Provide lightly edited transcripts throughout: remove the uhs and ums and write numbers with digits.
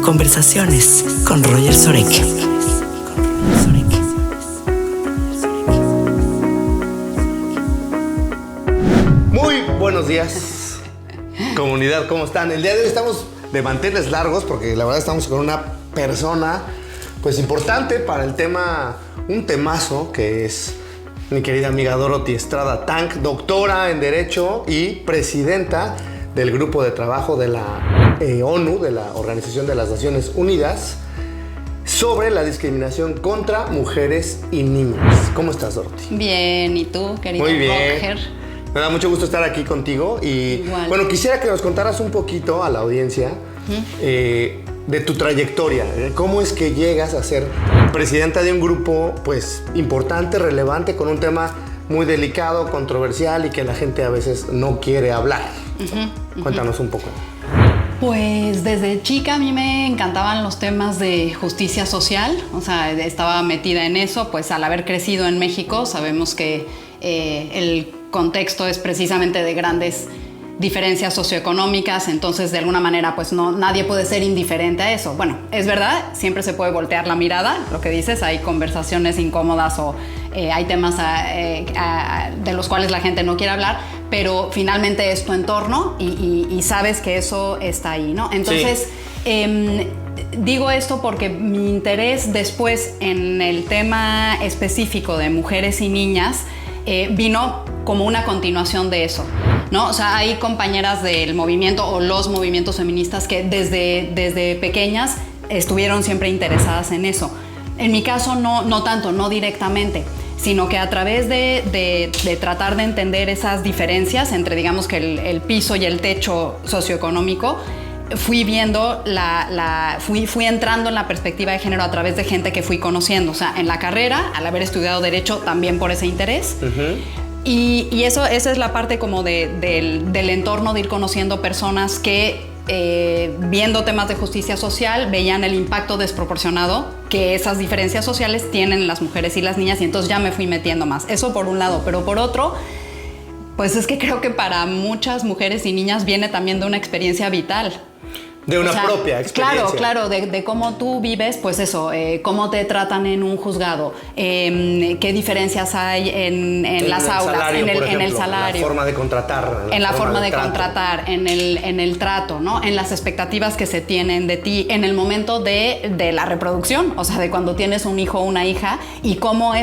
Conversaciones con Roger Sorek. Muy buenos días, comunidad, ¿cómo están? El día de hoy estamos de manteles largos porque la verdad estamos con una persona pues importante para el tema, un temazo que es mi querida amiga Dorothy Estrada Tank, doctora en Derecho y presidenta del grupo de trabajo de la ONU, de la Organización de las Naciones Unidas, sobre la discriminación contra mujeres y niñas. ¿Cómo estás, Dorothy? Bien, ¿y tú, querido Muy bien. Roger? Me da mucho gusto estar aquí contigo y Igual. bueno, quisiera que nos contaras un poquito a la audiencia de tu trayectoria. ¿Cómo es que llegas a ser presidenta de un grupo pues importante, relevante, con un tema muy delicado, controversial y que la gente a veces no quiere hablar? Cuéntanos un poco. Pues desde chica a mí me encantaban los temas de justicia social, o sea, estaba metida en eso, pues al haber crecido en México sabemos que el contexto es precisamente de grandes diferencias socioeconómicas, entonces de alguna manera pues no, nadie puede ser indiferente a eso. Bueno, es verdad, siempre se puede voltear la mirada, lo que dices, hay conversaciones incómodas o hay temas de los cuales la gente no quiere hablar, pero finalmente es tu entorno y sabes que eso está ahí, ¿no? Entonces, sí. Digo esto porque mi interés después en el tema específico de mujeres y niñas vino como una continuación de eso, ¿no? O sea, hay compañeras del movimiento o los movimientos feministas que desde pequeñas estuvieron siempre interesadas en eso. En mi caso no tanto, no directamente, sino que a través de tratar de entender esas diferencias entre, digamos, que el piso y el techo socioeconómico, fui viendo fui entrando en la perspectiva de género a través de gente que fui conociendo. O sea, en la carrera, al haber estudiado Derecho, también por ese interés. Y esa es la parte como del entorno, de ir conociendo personas que, viendo temas de justicia social, veían el impacto desproporcionado que esas diferencias sociales tienen las mujeres y las niñas, y entonces ya me fui metiendo más. Eso por un lado, pero por otro, pues es que creo que para muchas mujeres y niñas viene también de una experiencia vital. De una propia experiencia. Claro, de cómo tú vives, pues eso, cómo te tratan en un juzgado, qué diferencias hay en las aulas, salario, en el salario. En la forma de contratar. En la forma de contratar, en el trato, ¿no? En las expectativas que se tienen de ti, en el momento de la reproducción, o sea, de cuando tienes un hijo o una hija, y cómo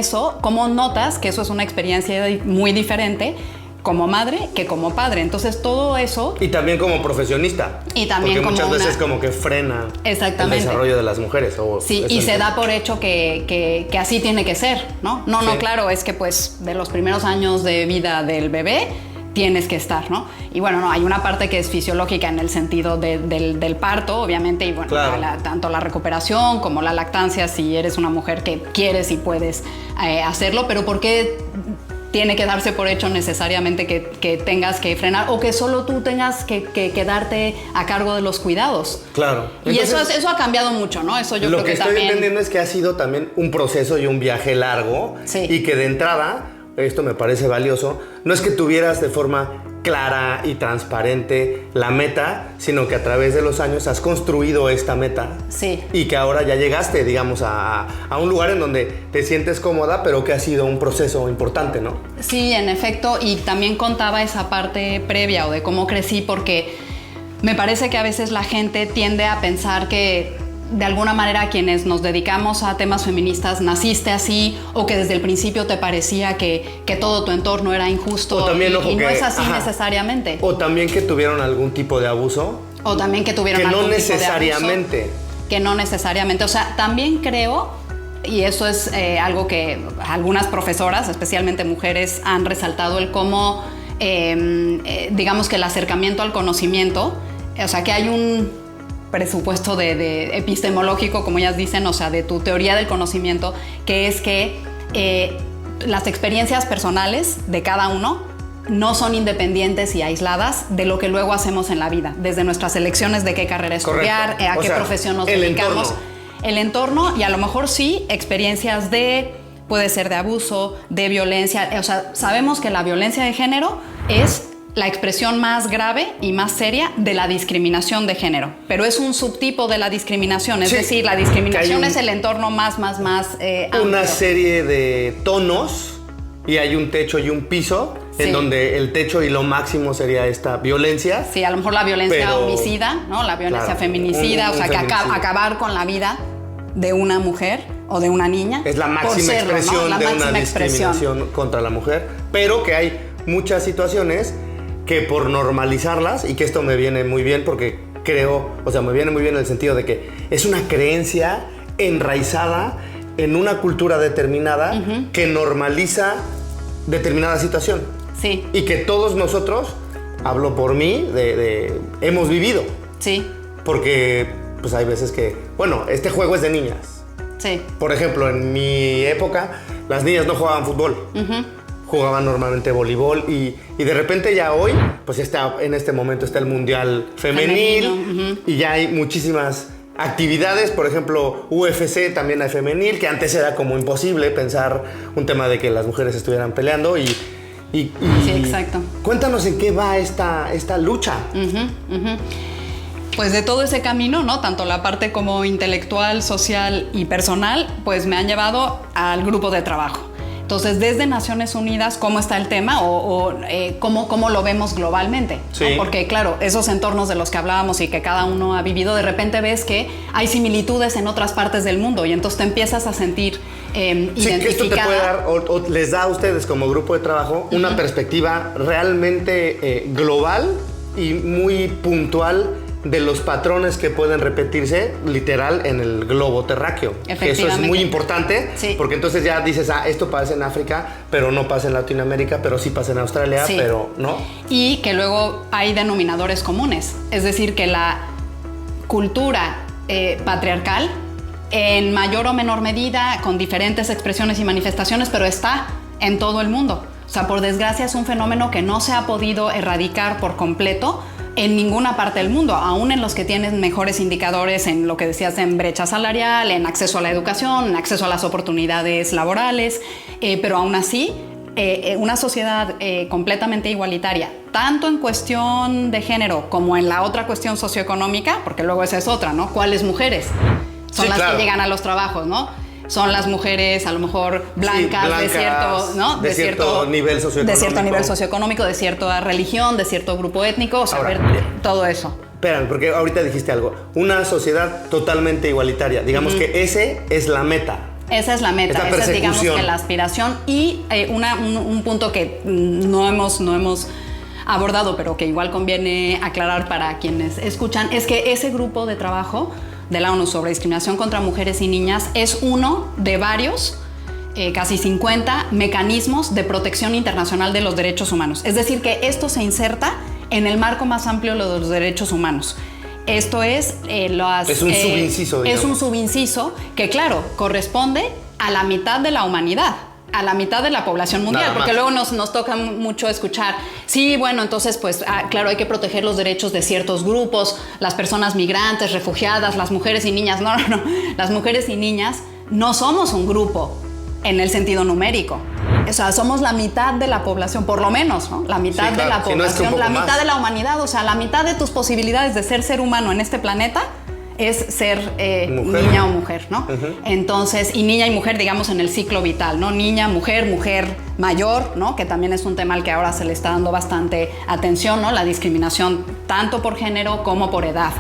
notas que eso es una experiencia muy diferente como madre que como padre. Entonces todo eso... Y también como profesionista. Y también porque muchas veces como que frena el desarrollo de las mujeres. Sí, y se da por hecho que así tiene que ser, ¿no? No, claro, es que pues de los primeros años de vida del bebé tienes que estar, ¿no? Y bueno, no, hay una parte que es fisiológica en el sentido del parto, obviamente, y bueno, claro, tanto la recuperación como la lactancia, si eres una mujer que quieres y puedes hacerlo, pero ¿por qué tiene que darse por hecho necesariamente que tengas que frenar o que solo tú tengas que quedarte a cargo de los cuidados? Claro. Entonces, y eso ha cambiado mucho, ¿no? Eso yo creo que también... Lo que estoy entendiendo es que ha sido también un proceso y un viaje largo, sí, y que de entrada, esto me parece valioso, no es que tuvieras de forma clara y transparente la meta, sino que a través de los años has construido esta meta. Sí. Y que ahora ya llegaste, digamos, a un lugar en donde te sientes cómoda, pero que ha sido un proceso importante, ¿no? Sí, en efecto, y también contaba esa parte previa o de cómo crecí, porque me parece que a veces la gente tiende a pensar que de alguna manera quienes nos dedicamos a temas feministas naciste así, o que desde el principio te parecía que todo tu entorno era injusto, o también, y no es así necesariamente. O también que tuvieron algún tipo de abuso. O también que tuvieron algún tipo de abuso. Que no necesariamente. O sea, también creo, y eso es algo que algunas profesoras, especialmente mujeres, han resaltado, el cómo, digamos que el acercamiento al conocimiento, o sea, que hay un presupuesto de epistemológico, como ellas dicen, o sea, de tu teoría del conocimiento, que es que las experiencias personales de cada uno no son independientes y aisladas de lo que luego hacemos en la vida, desde nuestras elecciones de qué carrera estudiar, a qué profesión nos dedicamos. El entorno, y a lo mejor sí, experiencias puede ser de abuso, de violencia. O sea, sabemos que la violencia de género es la expresión más grave y más seria de la discriminación de género, pero es un subtipo de la discriminación, es decir, la discriminación es el entorno más amplio. Una serie de tonos y hay un techo y un piso en donde el techo y lo máximo sería esta violencia. Sí, a lo mejor la violencia homicida, ¿no? La violencia feminicida, o sea, que acabar con la vida de una mujer o de una niña. Es la máxima expresión, ¿no? De una discriminación contra la mujer, pero que hay muchas situaciones que por normalizarlas, y que esto me viene muy bien porque creo, o sea, me viene muy bien en el sentido de que es una creencia enraizada en una cultura determinada que normaliza determinada situación. Sí. Y que todos nosotros, hablo por mí, hemos vivido. Sí. Porque pues hay veces que, bueno, este juego es de niñas. Sí. Por ejemplo, en mi época, las niñas no jugaban fútbol. Jugaban normalmente voleibol y de repente ya hoy, pues en este momento está el Mundial Femenil y ya hay muchísimas actividades, por ejemplo, UFC también hay femenil, que antes era como imposible pensar un tema de que las mujeres estuvieran peleando y sí, exacto. Cuéntanos en qué va esta lucha. Pues de todo ese camino, ¿no? Tanto la parte como intelectual, social y personal, pues me han llevado al grupo de trabajo. Entonces, desde Naciones Unidas, ¿cómo está el tema cómo lo vemos globalmente? Sí. ¿No? Porque, claro, esos entornos de los que hablábamos y que cada uno ha vivido, de repente ves que hay similitudes en otras partes del mundo y entonces te empiezas a sentir identificada. Que esto te puede dar, o les da a ustedes como grupo de trabajo una perspectiva realmente global y muy puntual de los patrones que pueden repetirse literal en el globo terráqueo. Eso es muy importante, porque entonces ya dices, esto pasa en África, pero no pasa en Latinoamérica, pero sí pasa en Australia, pero no. Y que luego hay denominadores comunes, es decir, que la cultura patriarcal, en mayor o menor medida, con diferentes expresiones y manifestaciones, pero está en todo el mundo. O sea, por desgracia es un fenómeno que no se ha podido erradicar por completo en ninguna parte del mundo, aún en los que tienen mejores indicadores en lo que decías, en brecha salarial, en acceso a la educación, en acceso a las oportunidades laborales, pero aún así, una sociedad completamente igualitaria, tanto en cuestión de género como en la otra cuestión socioeconómica, porque luego esa es otra, ¿no? ¿Cuáles mujeres? Son las que llegan a los trabajos, ¿no? Son las mujeres a lo mejor blancas de cierto nivel socioeconómico, de cierta religión, de cierto grupo étnico, o sea, ahora, todo eso. Espérame, porque ahorita dijiste algo. Una sociedad totalmente igualitaria. Digamos que ese es la meta. Esa es la meta, esa es, digamos, que la aspiración. Y un punto que no hemos abordado, pero que igual conviene aclarar para quienes escuchan, es que ese grupo de trabajo de la ONU sobre discriminación contra mujeres y niñas es uno de varios, casi 50 mecanismos de protección internacional de los derechos humanos. Es decir, que esto se inserta en el marco más amplio de los derechos humanos. Esto es... es un subinciso, digamos. Es un subinciso que, claro, corresponde a la mitad de la humanidad, a la mitad de la población mundial, porque luego nos toca mucho escuchar, sí, bueno, entonces pues claro, hay que proteger los derechos de ciertos grupos, las personas migrantes, refugiadas, las mujeres y niñas. No, las mujeres y niñas no somos un grupo en el sentido numérico. O sea, somos la mitad de la población, por lo menos, ¿no? La mitad de la población, la mitad de la humanidad, o sea, la mitad de tus posibilidades de ser humano en este planeta es ser niña o mujer, ¿no? Entonces, y niña y mujer, digamos, en el ciclo vital, ¿no? Niña, mujer mayor, ¿no? Que también es un tema al que ahora se le está dando bastante atención, ¿no? La discriminación tanto por género como por edad,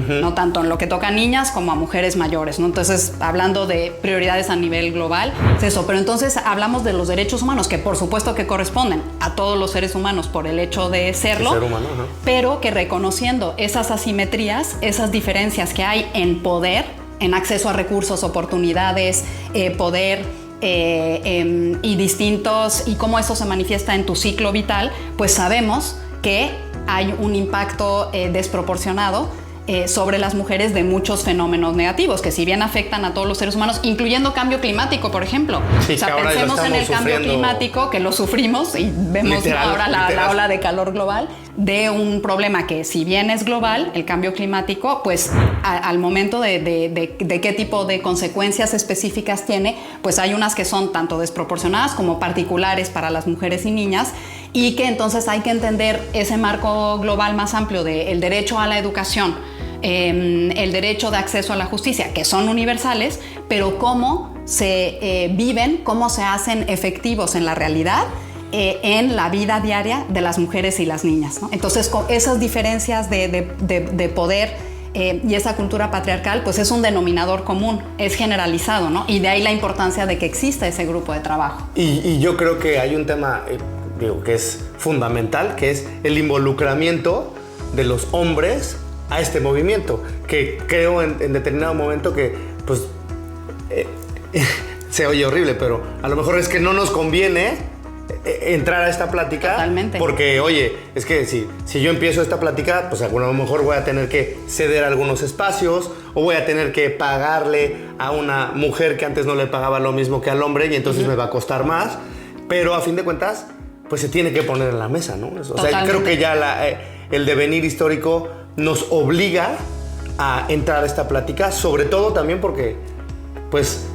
¿no? Tanto en lo que toca a niñas como a mujeres mayores, ¿no? Entonces, hablando de prioridades a nivel global, es eso. Pero entonces hablamos de los derechos humanos, que por supuesto que corresponden a todos los seres humanos por el hecho de serlo, ser humano, pero que reconociendo esas asimetrías, esas diferencias que hay en poder, en acceso a recursos, oportunidades, poder y distintos, y cómo eso se manifiesta en tu ciclo vital, pues sabemos que hay un impacto desproporcionado sobre las mujeres de muchos fenómenos negativos, que si bien afectan a todos los seres humanos, incluyendo cambio climático, por ejemplo. Sí, o sea, pensemos en el cambio climático, que lo sufrimos y vemos ahora la ola de calor global, de un problema que si bien es global, el cambio climático, pues al momento de qué tipo de consecuencias específicas tiene, pues hay unas que son tanto desproporcionadas como particulares para las mujeres y niñas, y que entonces hay que entender ese marco global más amplio del derecho a la educación, el derecho de acceso a la justicia, que son universales, pero cómo se viven, cómo se hacen efectivos en la realidad, en la vida diaria de las mujeres y las niñas, ¿no? Entonces, con esas diferencias de poder y esa cultura patriarcal, pues es un denominador común, es generalizado, ¿no? Y de ahí la importancia de que exista ese grupo de trabajo. Y yo creo que hay un tema, que es fundamental, que es el involucramiento de los hombres a este movimiento, que creo en determinado momento que, pues, se oye horrible, pero a lo mejor es que no nos conviene entrar a esta plática. Totalmente. Porque, oye, es que si yo empiezo esta plática, pues a lo mejor voy a tener que ceder algunos espacios o voy a tener que pagarle a una mujer que antes no le pagaba lo mismo que al hombre y entonces me va a costar más. Pero a fin de cuentas, pues se tiene que poner en la mesa, ¿no? O sea, creo que ya el devenir histórico nos obliga a entrar a esta plática, sobre todo también porque, pues,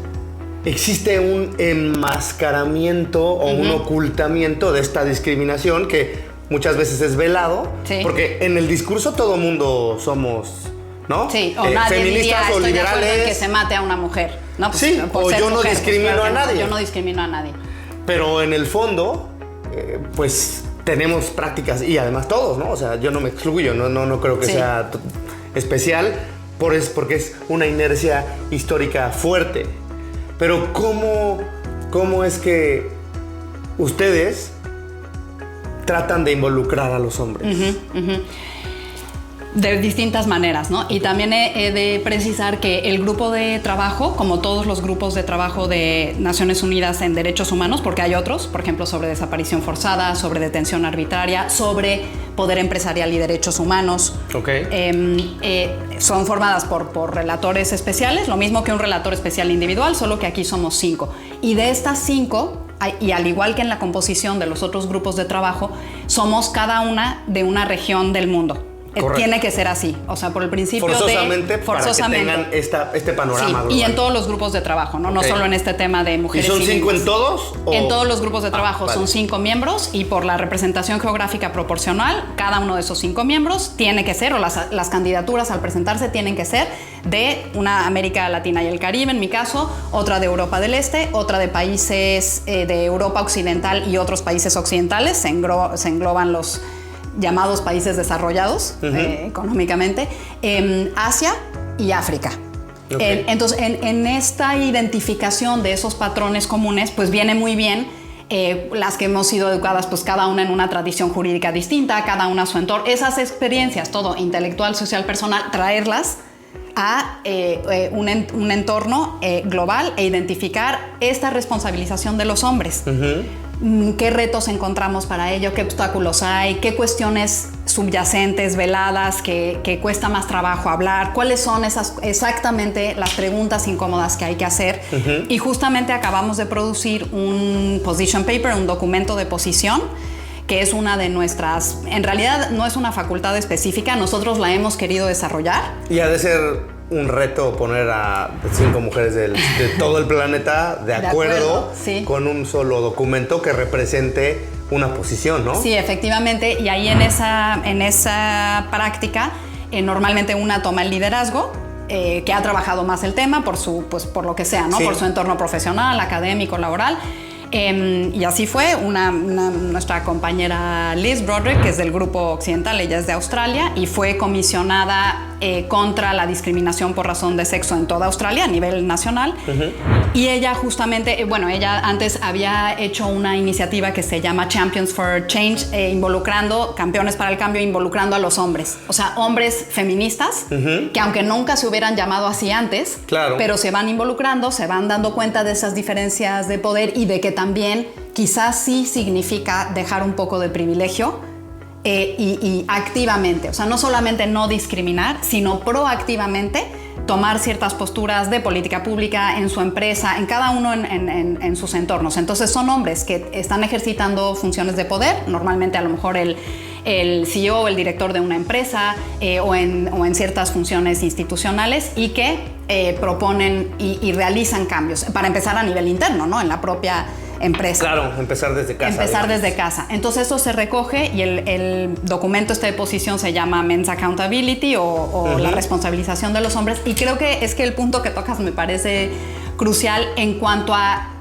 existe un enmascaramiento o un ocultamiento de esta discriminación que muchas veces es velado, sí. Porque en el discurso todo mundo somos, ¿no? Sí, o nadie feministas diría, o estoy liberales. de acuerdo en que se mate a una mujer, ¿no? Pues, sí, por o ser yo no mujer, discrimino pues, a nadie. Yo no discrimino a nadie. Pero en el fondo, pues tenemos prácticas y además todos, ¿no? O sea, yo no me excluyo, no creo que sea especial porque es una inercia histórica fuerte. Pero ¿cómo es que ustedes tratan de involucrar a los hombres? De distintas maneras, ¿no? Y también he de precisar que el grupo de trabajo, como todos los grupos de trabajo de Naciones Unidas en Derechos Humanos, porque hay otros, por ejemplo, sobre desaparición forzada, sobre detención arbitraria, sobre poder empresarial y derechos humanos, son formadas por relatores especiales, lo mismo que un relator especial individual, solo que aquí somos 5. Y de estas 5, y al igual que en la composición de los otros grupos de trabajo, somos cada una de una región del mundo. Correcto. Tiene que ser así, o sea, por el principio forzosamente, para que tengan este panorama global. Y en todos los grupos de trabajo, ¿no? No solo en este tema de mujeres. ¿Y son 5 en todos? En todos los grupos de trabajo vale. Son 5 miembros y por la representación geográfica proporcional, cada uno de esos 5 miembros tiene que ser, o las candidaturas al presentarse tienen que ser de una América Latina y el Caribe, en mi caso, otra de Europa del Este, otra de países de Europa Occidental y otros países occidentales, se engloban los llamados países desarrollados económicamente, Asia y África. Okay. Entonces, en esta identificación de esos patrones comunes, pues viene muy bien las que hemos sido educadas, pues cada una en una tradición jurídica distinta, cada una a su entorno, esas experiencias, todo intelectual, social, personal, traerlas a un entorno global e identificar esta responsabilización de los hombres. ¿Qué retos encontramos para ello? ¿Qué obstáculos hay? ¿Qué cuestiones subyacentes, veladas, que cuesta más trabajo hablar? ¿Cuáles son exactamente las preguntas incómodas que hay que hacer? Y justamente acabamos de producir un position paper, un documento de posición, que es una de nuestras, en realidad no es una facultad específica, nosotros la hemos querido desarrollar. Y ha de ser un reto poner a 5 mujeres de todo el planeta de acuerdo sí. Con un solo documento que represente una posición, ¿no? Sí, efectivamente, y ahí en esa práctica normalmente una toma el liderazgo, que ha trabajado más el tema por lo que sea, ¿no? Sí. Por su entorno profesional, académico, laboral. Y así fue, nuestra compañera Liz Broderick, que es del grupo occidental, ella es de Australia y fue comisionada contra la discriminación por razón de sexo en toda Australia a nivel nacional. Y ella justamente, ella antes había hecho una iniciativa que se llama Champions for Change, campeones para el cambio, involucrando a los hombres, o sea, hombres feministas, que aunque nunca se hubieran llamado así antes, claro. Pero se van involucrando, se van dando cuenta de esas diferencias de poder y de que también quizás sí significa dejar un poco de privilegio y activamente, o sea, no solamente no discriminar, sino proactivamente tomar ciertas posturas de política pública en su empresa, en cada uno en sus entornos. Entonces son hombres que están ejercitando funciones de poder, normalmente a lo mejor el CEO o el director de una empresa o en ciertas funciones institucionales y que proponen y realizan cambios, para empezar a nivel interno, ¿no? En la propia empresa. Claro, empezar desde casa. Empezar desde casa. Entonces eso se recoge y el documento de posición se llama Men's Accountability o la responsabilización de los hombres. Y creo que es que el punto que tocas me parece crucial en cuanto a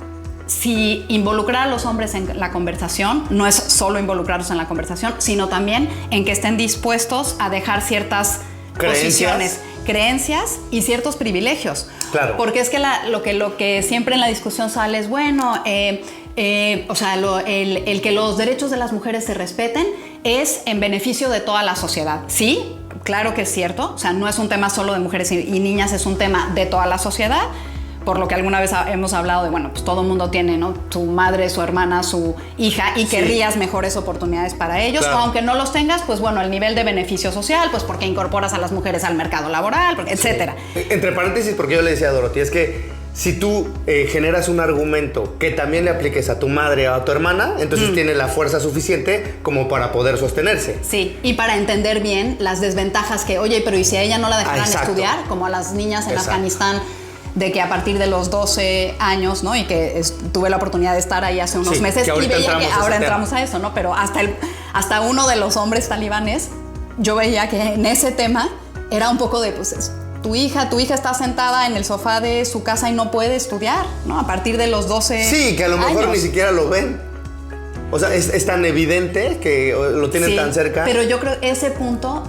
si involucrar a los hombres en la conversación no es solo involucrarlos en la conversación, sino también en que estén dispuestos a dejar ciertas posiciones, creencias y ciertos privilegios. Claro. Porque es que lo que siempre en la discusión sale es, bueno, o sea, el que los derechos de las mujeres se respeten es en beneficio de toda la sociedad. Sí, claro que es cierto. O sea, no es un tema solo de mujeres y niñas, es un tema de toda la sociedad. Por lo que alguna vez hemos hablado de, bueno, pues todo el mundo tiene, ¿no? Su madre, su hermana, su hija y querrías mejores oportunidades para ellos. Claro. O aunque no los tengas, pues bueno, el nivel de beneficio social, pues porque incorporas a las mujeres al mercado laboral, etcétera. Entre paréntesis, porque yo le decía a Dorothy, es que si tú generas un argumento que también le apliques a tu madre o a tu hermana, entonces tiene la fuerza suficiente como para poder sostenerse. Sí, y para entender bien las desventajas que, oye, pero ¿y si a ella no la dejaran estudiar? Como a las niñas en Afganistán, de que a partir de los 12 años, ¿no? Y que tuve la oportunidad de estar ahí hace unos meses y veía que ahora entramos a eso, ¿no? Pero hasta uno de los hombres talibanes, yo veía que en ese tema era un poco de, pues, tu hija está sentada en el sofá de su casa y no puede estudiar, ¿no? A partir de los 12 Sí, que a lo mejor años. ni siquiera lo ven. O sea, es tan evidente que lo tienen tan cerca. Pero yo creo que ese punto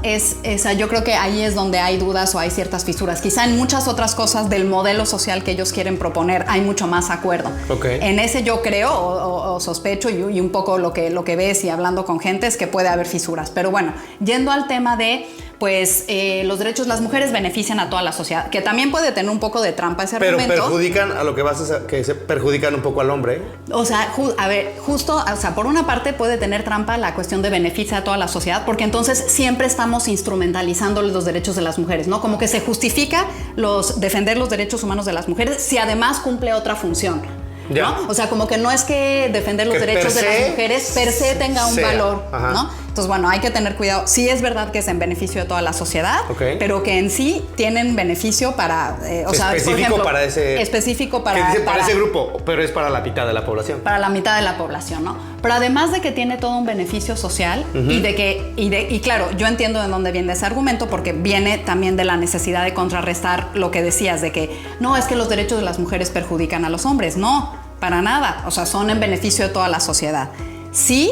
yo creo que ahí es donde hay dudas o hay ciertas fisuras. Quizá en muchas otras cosas del modelo social que ellos quieren proponer hay mucho más acuerdo. Okay. En ese yo creo o sospecho y un poco lo que ves y hablando con gente es que puede haber fisuras. Pero bueno, yendo al tema de pues los derechos de las mujeres benefician a toda la sociedad, que también puede tener un poco de trampa ese argumento. Pero perjudican a lo que vas a que se perjudican un poco al hombre. O sea, a ver, justo, o sea, por una parte puede tener trampa la cuestión de beneficio a toda la sociedad, porque entonces siempre estamos instrumentalizando los derechos de las mujeres, ¿no? Como que se justifica defender los derechos humanos de las mujeres si además cumple otra función. Ya. ¿No? O sea, como que no es que defender los derechos de las mujeres per se tenga un valor, ¿no? Entonces, bueno, hay que tener cuidado. Sí es verdad que es en beneficio de toda la sociedad, pero que en sí tienen beneficio para, o sea, específico por ejemplo, para ese... Específico para ese grupo, pero es para la mitad de la población. Para la mitad de la población, ¿no? Pero además de que tiene todo un beneficio social y claro, yo entiendo de dónde viene ese argumento porque viene también de la necesidad de contrarrestar lo que decías de que no, es que los derechos de las mujeres perjudican a los hombres. No, para nada. O sea, son en beneficio de toda la sociedad. Sí,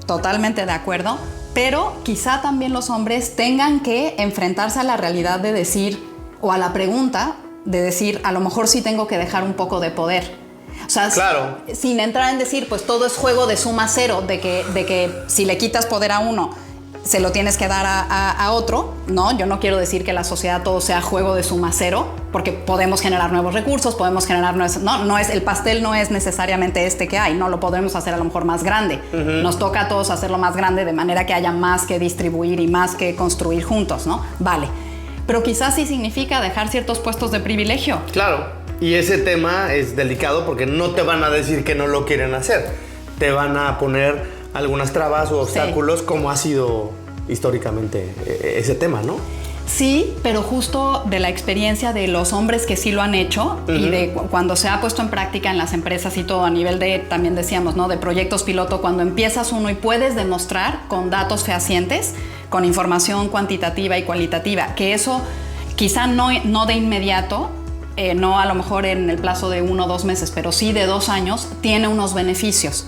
totalmente de acuerdo, pero quizá también los hombres tengan que enfrentarse a la realidad de decir, o a la pregunta de decir, a lo mejor sí tengo que dejar un poco de poder. O sea, claro. Sin entrar en decir, pues todo es juego de suma cero, de que si le quitas poder a uno, se lo tienes que dar a otro, ¿no? Yo no quiero decir que la sociedad todo sea juego de suma cero, porque podemos generar nuevos recursos, podemos generar nuevos... No es, el pastel no es necesariamente este que hay, no lo podremos hacer a lo mejor más grande. Nos toca a todos hacerlo más grande de manera que haya más que distribuir y más que construir juntos, ¿no? Vale. Pero quizás sí significa dejar ciertos puestos de privilegio. Claro. Y ese tema es delicado porque no te van a decir que no lo quieren hacer. Te van a poner algunas trabas o obstáculos, como ha sido históricamente ese tema, ¿no? Sí, pero justo de la experiencia de los hombres que sí lo han hecho y de cuando se ha puesto en práctica en las empresas y todo a nivel de, también decíamos, ¿no? De proyectos piloto, cuando empiezas uno y puedes demostrar con datos fehacientes, con información cuantitativa y cualitativa, que eso quizá no de inmediato, no a lo mejor en el plazo de 1 o 2 meses, pero sí de 2 años, tiene unos beneficios.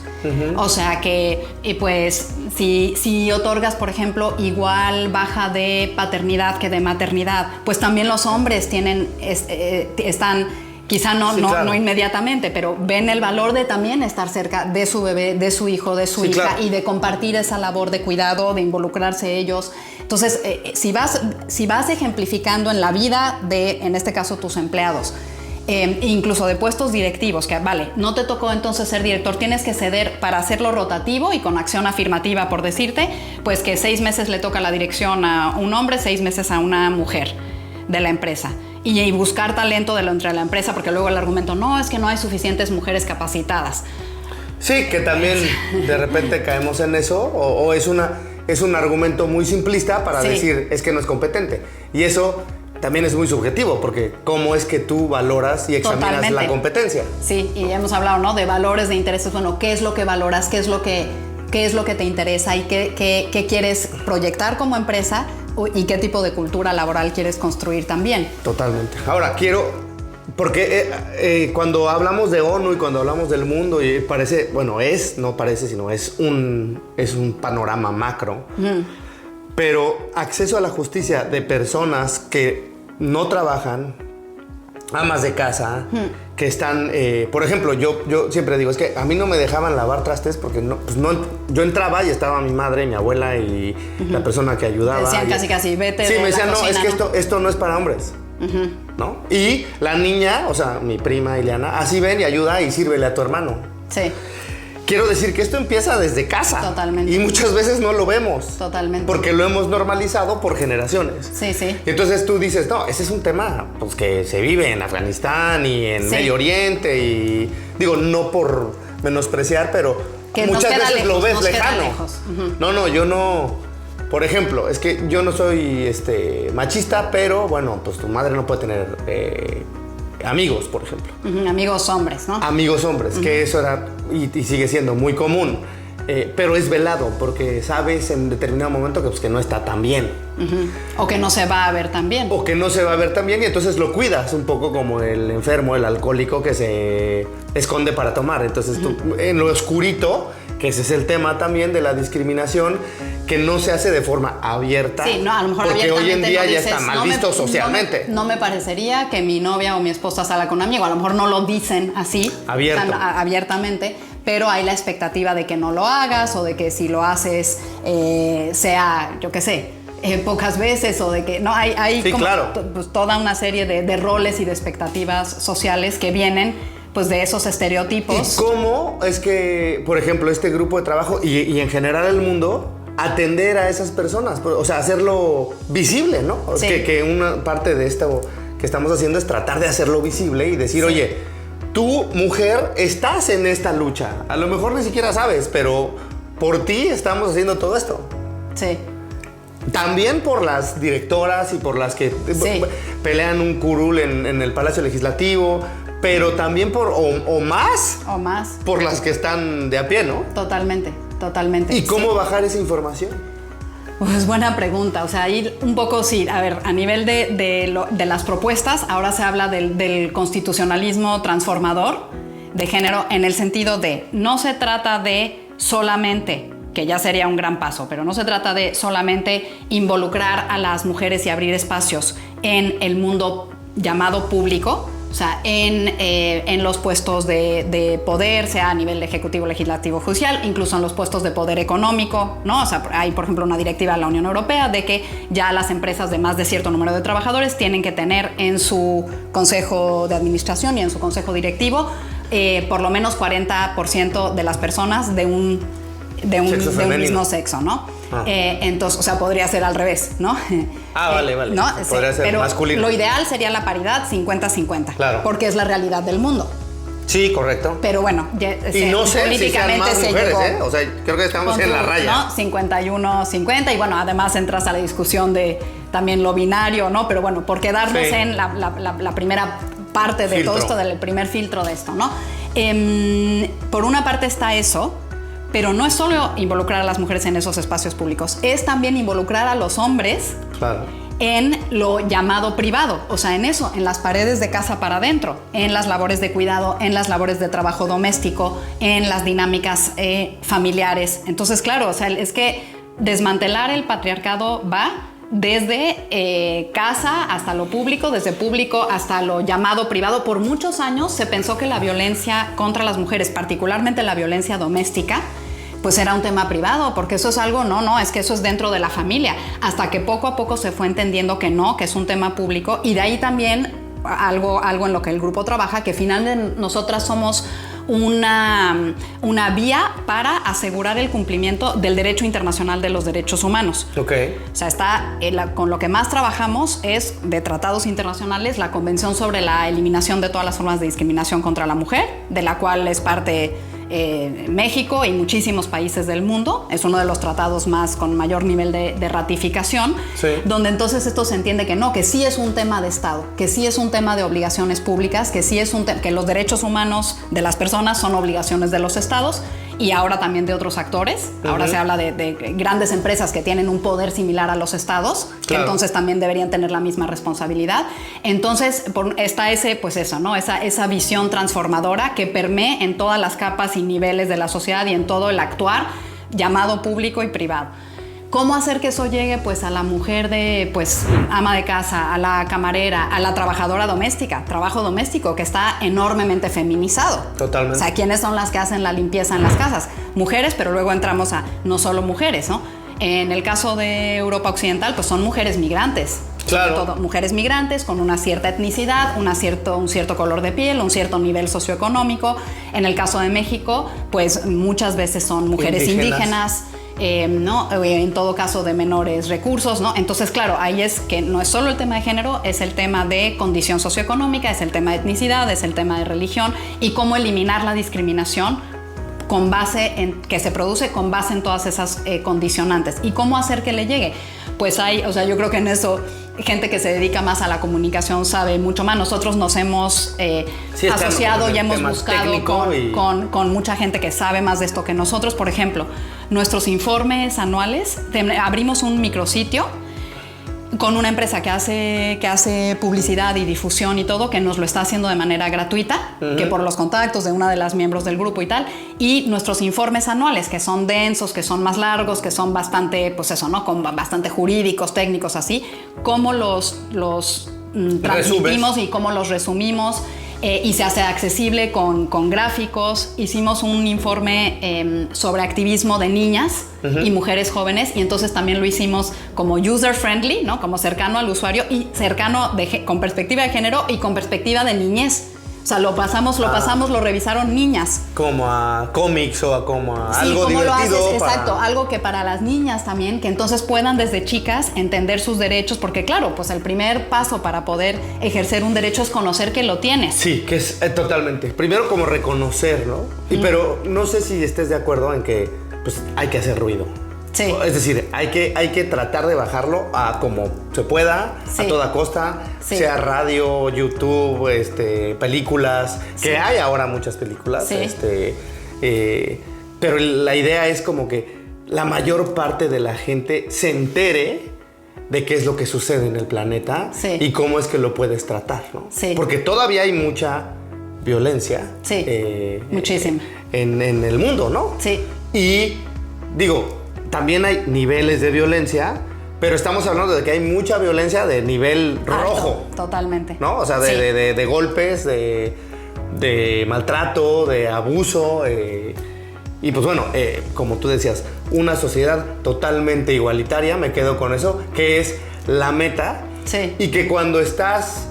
O sea que, pues, si otorgas, por ejemplo, igual baja de paternidad que de maternidad, pues también los hombres están, quizá no inmediatamente, pero ven el valor de también estar cerca de su bebé, de su hijo, de su hija, y de compartir esa labor de cuidado, de involucrarse ellos. Entonces, si vas ejemplificando en la vida de, en este caso, tus empleados, incluso de puestos directivos, que vale, no te tocó entonces ser director, tienes que ceder para hacerlo rotativo y con acción afirmativa, por decirte, pues que 6 meses le toca la dirección a un hombre, 6 meses a una mujer de la empresa. Y buscar talento entre la empresa, porque luego el argumento, no, es que no hay suficientes mujeres capacitadas. Sí, que también de repente caemos en eso, o es un argumento muy simplista para decir, es que no es competente. Y eso también es muy subjetivo, porque cómo es que tú valoras y examinas Totalmente. la competencia. Sí, y hemos hablado, ¿no? De valores, de intereses. Bueno, ¿qué es lo que valoras? ¿Qué es lo que te interesa? ¿Y qué quieres proyectar como empresa? ¿Y qué tipo de cultura laboral quieres construir también? Totalmente. Ahora, porque cuando hablamos de ONU y cuando hablamos del mundo, y parece, bueno, no parece, sino es un panorama macro. Pero acceso a la justicia de personas que no trabajan, amas de casa, que están, por ejemplo, yo siempre digo, es que a mí no me dejaban lavar trastes porque yo entraba y estaba mi madre, mi abuela y la persona que ayudaba. Decían casi, vete sí, de me decían, la cocina, no, es que esto no es para hombres. ¿No? Y la niña, o sea, mi prima Ileana, así ven y ayuda y sírvele a tu hermano. Sí. Quiero decir que esto empieza desde casa. Totalmente. Y muchas veces no lo vemos. Totalmente. Porque lo hemos normalizado por generaciones. Sí, sí. Y entonces tú dices, no, ese es un tema pues, que se vive en Afganistán y en Medio Oriente. Y digo, no por menospreciar, pero que muchas veces lejos, lo ves nos lejano. queda lejos. No, yo no. Por ejemplo, es que yo no soy machista, pero bueno, pues tu madre no puede tener amigos, por ejemplo. Amigos hombres, ¿no? Amigos hombres, que eso era y sigue siendo muy común. Pero es velado, porque sabes en determinado momento que no está tan bien. O que no se va a ver tan bien. O que no se va a ver tan bien y entonces lo cuidas un poco como el enfermo, el alcohólico que se esconde para tomar. Entonces tú, en lo oscurito, que ese es el tema también de la discriminación, que no se hace de forma abierta. Sí, no, a lo mejor porque hoy en día no ya dices, está mal visto socialmente. No me parecería que mi novia o mi esposa salga con un amigo. A lo mejor no lo dicen así, abiertamente, pero hay la expectativa de que no lo hagas o de que si lo haces sea, yo qué sé, pocas veces o de que no hay sí, como claro. Pues, toda una serie de roles y de expectativas sociales que vienen pues de esos estereotipos. ¿Y cómo es que, por ejemplo, este grupo de trabajo y en general el mundo atender a esas personas? O sea, hacerlo visible, ¿no? Sí. Que una parte de esto que estamos haciendo es tratar de hacerlo visible y decir, Sí. oye, tú, mujer, estás en esta lucha. A lo mejor ni siquiera sabes, pero por ti estamos haciendo todo esto. Sí. También por las directoras y por las que Sí. pelean un curul en el Palacio Legislativo, pero también o más O más. por las que están de a pie, ¿no? Totalmente. ¿Y cómo Sí. bajar esa información? Pues buena pregunta, o sea, ir un poco, sí, a ver, a nivel de las propuestas, ahora se habla del constitucionalismo transformador de género en el sentido de, no se trata de solamente, que ya sería un gran paso, pero no se trata de solamente involucrar a las mujeres y abrir espacios en el mundo llamado público, o sea, en los puestos de poder, sea a nivel ejecutivo, legislativo, judicial, incluso en los puestos de poder económico, ¿no? O sea, hay, por ejemplo, una directiva de la Unión Europea de que ya las empresas de más de cierto número de trabajadores tienen que tener en su consejo de administración y en su consejo directivo por lo menos 40% de las personas de un mismo sexo, ¿no? Entonces, o sea, podría ser al revés, ¿no? Vale. ¿no? Podría ser pero masculino. Lo ideal sería la paridad 50-50. Claro. Porque es la realidad del mundo. Sí, correcto. Pero bueno, Y no sé si sean más se mujeres, llegó. O sea, creo que estamos en la raya. ¿No? 51-50 y bueno, además entras a la discusión de también lo binario, ¿no? Pero bueno, por quedarnos Sí. en la primera parte de Filtro. todo esto, del primer filtro de esto, ¿no? Por una parte está eso, pero no es solo involucrar a las mujeres en esos espacios públicos, es también involucrar a los hombres Claro. en lo llamado privado, o sea, en eso, en las paredes de casa para adentro, en las labores de cuidado, en las labores de trabajo doméstico, en las dinámicas familiares. Entonces, claro, o sea, es que desmantelar el patriarcado va desde casa hasta lo público, desde público hasta lo llamado privado. Por muchos años se pensó que la violencia contra las mujeres, particularmente la violencia doméstica, pues era un tema privado, porque eso es algo, no, es que eso es dentro de la familia, hasta que poco a poco se fue entendiendo que no, que es un tema público, y de ahí también algo en lo que el grupo trabaja, que finalmente nosotras somos una vía para asegurar el cumplimiento del derecho internacional de los derechos humanos. Ok. O sea, con lo que más trabajamos es de tratados internacionales, la Convención sobre la Eliminación de todas las formas de discriminación contra la mujer, de la cual es parte México y muchísimos países del mundo. Es uno de los tratados con mayor nivel de ratificación, sí. Donde entonces esto se entiende que sí es un tema de Estado, que sí es un tema de obligaciones públicas, que sí es que los derechos humanos de las personas son obligaciones de los Estados y ahora también de otros actores. Ahora se habla de grandes empresas que tienen un poder similar a los Estados, que entonces también deberían tener la misma responsabilidad. Entonces está esa visión transformadora que permea en todas las capas y niveles de la sociedad y en todo el actuar llamado público y privado. ¿Cómo hacer que eso llegue pues a la mujer ama de casa, a la camarera, a la trabajadora doméstica, trabajo doméstico que está enormemente feminizado? Totalmente. O sea, ¿quiénes son las que hacen la limpieza en las casas? Mujeres, pero luego entramos a no solo mujeres, ¿no? En el caso de Europa Occidental, pues son mujeres migrantes. Claro. Sobre todo mujeres migrantes con una cierta etnicidad, un cierto color de piel, un cierto nivel socioeconómico. En el caso de México, pues muchas veces son mujeres indígenas ¿no? En todo caso de menores recursos, ¿no? Entonces, claro, ahí es que no es solo el tema de género, es el tema de condición socioeconómica, es el tema de etnicidad, es el tema de religión y cómo eliminar la discriminación que se produce con base en todas esas condicionantes. ¿Y cómo hacer que le llegue? Pues yo creo que en eso gente que se dedica más a la comunicación sabe mucho más. Nosotros nos hemos asociado y hemos buscado con mucha gente que sabe más de esto que nosotros. Por ejemplo, nuestros informes anuales, abrimos un micrositio con una empresa que hace publicidad y difusión y todo, que nos lo está haciendo de manera gratuita, que por los contactos de una de las miembros del grupo y tal, y nuestros informes anuales, que son densos, que son más largos, que son bastante, pues eso, ¿no? Con bastante jurídicos, técnicos, así, cómo los transmitimos y cómo los resumimos. Y se hace accesible con gráficos. Hicimos un informe sobre activismo de niñas y mujeres jóvenes, y entonces también lo hicimos como user friendly, ¿no? Como cercano al usuario y cercano con perspectiva de género y con perspectiva de niñez. O sea, lo revisaron niñas. Como a cómics o como a algo ¿cómo divertido. Lo haces? Exacto, algo que para las niñas también, que entonces puedan desde chicas entender sus derechos, porque claro, pues el primer paso para poder ejercer un derecho es conocer que lo tienes. Sí, que es totalmente. Primero como reconocer, ¿no? Pero no sé si estés de acuerdo en que pues hay que hacer ruido. Sí. Es decir, hay que tratar de bajarlo a como se pueda, a toda costa, sea radio, YouTube, películas, que hay ahora muchas películas, pero la idea es como que la mayor parte de la gente se entere de qué es lo que sucede en el planeta y cómo es que lo puedes tratar, ¿no? Sí. Porque todavía hay mucha violencia. Sí, muchísima. En el mundo, ¿no? Sí. Y digo, también hay niveles de violencia, pero estamos hablando de que hay mucha violencia de nivel rojo. Totalmente. ¿No? O sea, de golpes, de maltrato, de abuso. Y pues bueno, como tú decías, una sociedad totalmente igualitaria, me quedo con eso, que es la meta. Sí. Y que cuando estás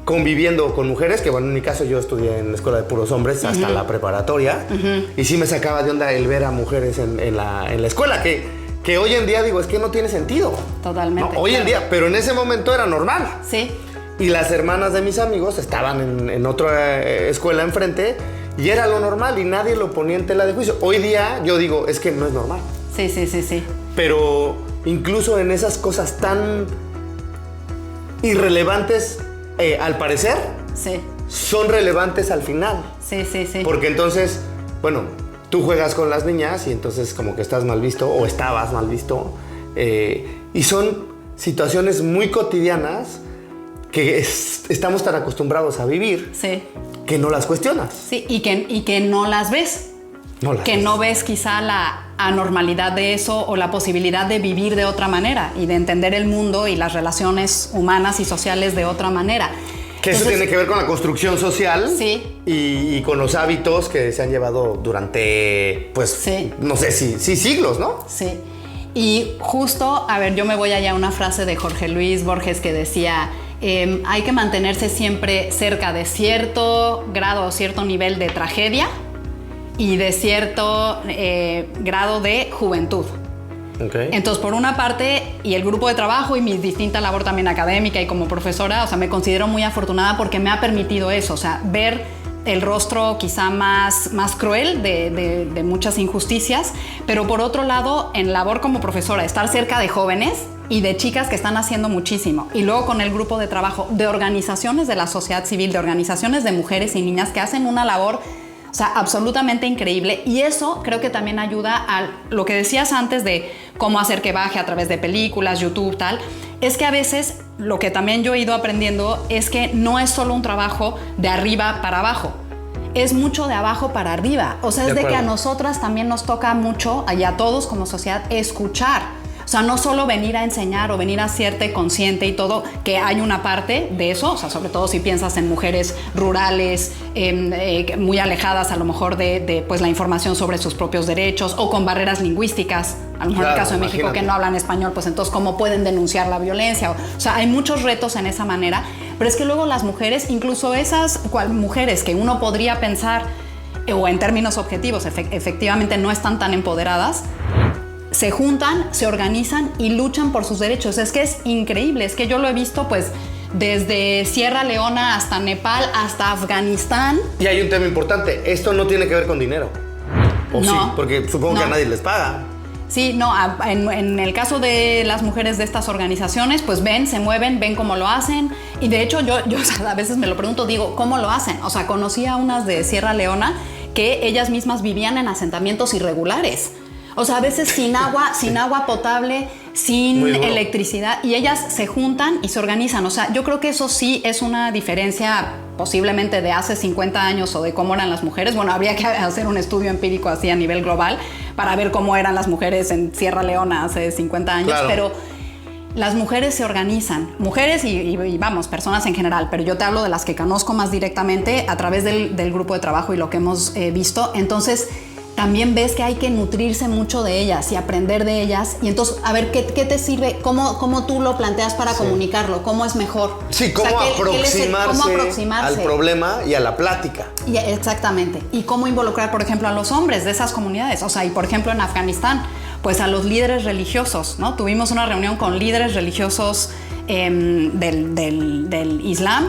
conviviendo con mujeres, que bueno, en mi caso yo estudié en la escuela de puros hombres hasta la preparatoria, y sí me sacaba de onda el ver a mujeres en la escuela, que hoy en día digo, es que no tiene sentido. Totalmente. ¿No? Hoy en día, pero en ese momento era normal. Sí. Y las hermanas de mis amigos estaban en otra escuela enfrente y era lo normal y nadie lo ponía en tela de juicio. Hoy día yo digo, es que no es normal. Sí. Pero incluso en esas cosas tan irrelevantes, al parecer, son relevantes al final. Sí. Porque entonces, bueno, tú juegas con las niñas y entonces como que estás mal visto o estabas mal visto. Y son situaciones muy cotidianas que estamos tan acostumbrados a vivir que no las cuestionas. Sí, y que no las ves. No ves quizá la anormalidad de eso o la posibilidad de vivir de otra manera y de entender el mundo y las relaciones humanas y sociales de otra manera. Que eso tiene que ver con la construcción social y con los hábitos que se han llevado durante, pues, no sé si siglos, ¿no? Sí. Y justo, a ver, yo me voy allá a una frase de Jorge Luis Borges que decía, hay que mantenerse siempre cerca de cierto grado o cierto nivel de tragedia y de cierto grado de juventud. Okay. Entonces, por una parte, y el grupo de trabajo y mi distinta labor también académica y como profesora, o sea, me considero muy afortunada porque me ha permitido eso, o sea, ver el rostro quizá más cruel de muchas injusticias, pero por otro lado, en labor como profesora, estar cerca de jóvenes y de chicas que están haciendo muchísimo. Y luego con el grupo de trabajo de organizaciones de la sociedad civil, de organizaciones de mujeres y niñas que hacen una labor, o sea, absolutamente increíble. Y eso creo que también ayuda a lo que decías antes de cómo hacer que baje a través de películas, YouTube, tal. Es que a veces lo que también yo he ido aprendiendo es que no es solo un trabajo de arriba para abajo. Es mucho de abajo para arriba. O sea, es de que a nosotras también nos toca mucho, y a todos como sociedad, escuchar. O sea, no solo venir a enseñar o venir a hacerte consciente y todo, que hay una parte de eso, o sea, sobre todo si piensas en mujeres rurales, muy alejadas a lo mejor de pues, la información sobre sus propios derechos o con barreras lingüísticas. A lo mejor en el caso de México que no hablan español, pues entonces ¿cómo pueden denunciar la violencia? O sea, hay muchos retos en esa manera, pero es que luego las mujeres, incluso esas mujeres que uno podría pensar, o en términos objetivos, efectivamente no están tan empoderadas, se juntan, se organizan y luchan por sus derechos. Es que es increíble, es que yo lo he visto pues desde Sierra Leona hasta Nepal, hasta Afganistán. Y hay un tema importante, esto no tiene que ver con dinero. ¿O no, sí? Porque supongo que a no. nadie les paga. Sí, no, en el caso de las mujeres de estas organizaciones, pues ven, se mueven, ven cómo lo hacen. Y de hecho yo o sea, a veces me lo pregunto, digo, ¿cómo lo hacen? O sea, conocí a unas de Sierra Leona que ellas mismas vivían en asentamientos irregulares. O sea, a veces sin agua potable, sin electricidad, y ellas se juntan y se organizan. O sea, yo creo que eso sí es una diferencia posiblemente de hace 50 años o de cómo eran las mujeres. Bueno, habría que hacer un estudio empírico así a nivel global para ver cómo eran las mujeres en Sierra Leona hace 50 años, claro. Pero las mujeres se organizan, mujeres y vamos, personas en general, pero yo te hablo de las que conozco más directamente a través del grupo de trabajo y lo que hemos visto. Entonces, también ves que hay que nutrirse mucho de ellas y aprender de ellas. Y entonces, a ver, ¿qué te sirve? ¿Cómo tú lo planteas para comunicarlo? ¿Cómo es mejor? Sí, cómo aproximarse al problema y a la plática. Y exactamente. Y cómo involucrar, por ejemplo, a los hombres de esas comunidades. O sea, y por ejemplo, en Afganistán, pues a los líderes religiosos, ¿no? Tuvimos una reunión con líderes religiosos del Islam,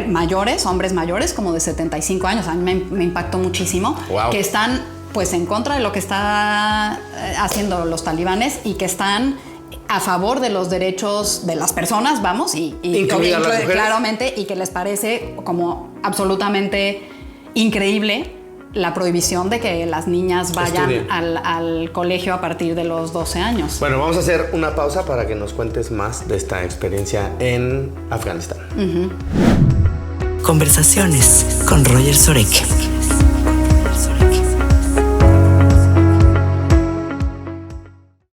mayores, hombres mayores, como de 75 años. A mí me impactó muchísimo. Wow. Que están pues en contra de lo que está haciendo los talibanes y que están a favor de los derechos de las personas, vamos, y claramente, y que les parece como absolutamente increíble la prohibición de que las niñas vayan al colegio a partir de los 12 años. Bueno, vamos a hacer una pausa para que nos cuentes más de esta experiencia en Afganistán. Conversaciones con Roger Sorek.